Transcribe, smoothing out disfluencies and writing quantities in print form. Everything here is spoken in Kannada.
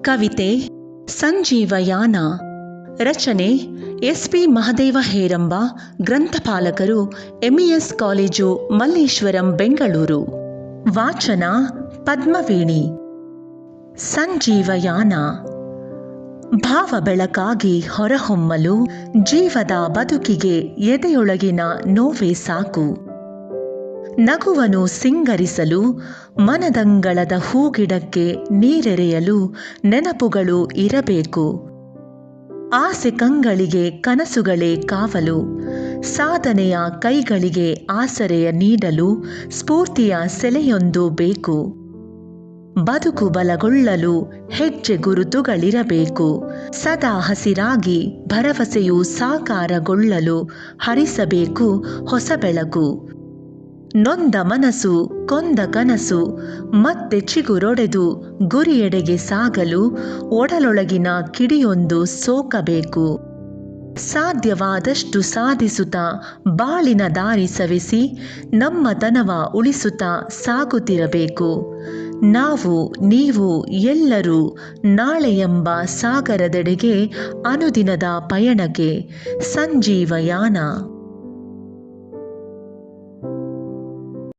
ಕವಿತೆ ಸಂಜೀವಯಾನ. ರಚನೆ ಎಸ್.ಪಿ. ಮಹದೇವ ಹೇರಂಬ. ಗ್ರಂಥಪಾಲಕರು MES ಕಾಲೇಜು, ಮಲ್ಲೇಶ್ವರಂ, ಬೆಂಗಳೂರು. ವಾಚನ ಪದ್ಮವೇಣಿ. ಸಂಜೀವಯಾನ. ಭಾವ ಬೆಳಕಾಗಿ ಹೊರಹೊಮ್ಮಲು, ಜೀವದ ಬದುಕಿಗೆ ಎದೆಯೊಳಗಿನ ನೋವೇ ಸಾಕು. ನಗುವನು ಸಿಂಗರಿಸಲು, ಮನದಂಗಳದ ಹೂಗಿಡಕ್ಕೆ ನೀರೆರೆಯಲು ನೆನಪುಗಳು ಇರಬೇಕು. ಆಸೆ ಕಂಗಳಿಗೆ ಕನಸುಗಳೇ ಕಾವಲು, ಸಾಧನೆಯ ಕೈಗಳಿಗೆ ಆಸರೆಯ ನೀಡಲು ಸ್ಫೂರ್ತಿಯ ಸೆಲೆಯೊಂದು ಬೇಕು. ಬದುಕು ಬಲಗೊಳ್ಳಲು ಹೆಜ್ಜೆ ಗುರುತುಗಳಿರಬೇಕು. ಸದಾ ಹಸಿರಾಗಿ ಭರವಸೆಯು ಸಾಕಾರಗೊಳ್ಳಲು ಹರಿಸಬೇಕು ಹೊಸ ಬೆಳಕು. ನೊಂದ ಮನಸ್ಸು ಕೊಂದ ಕನಸು ಮತ್ತೆ ಚಿಗುರೊಡೆದು ಗುರಿಯೆಡೆಗೆ ಸಾಗಲು ಒಡಲೊಳಗಿನ ಕಿಡಿಯೊಂದು ಸೋಕಬೇಕು. ಸಾಧ್ಯವಾದಷ್ಟು ಸಾಧಿಸುತ್ತಾ ಬಾಳಿನ ದಾರಿ ಸವೆಸಿ ನಮ್ಮತನವ ಉಳಿಸುತ್ತಾ ಸಾಗುತ್ತಿರಬೇಕು. ನಾವು ನೀವು ಎಲ್ಲರೂ ನಾಳೆಯೆಂಬ ಸಾಗರದೆಡೆಗೆ ಅನುದಿನದ ಪಯಣಕ್ಕೆ ಸಂಜೀವಯಾನ.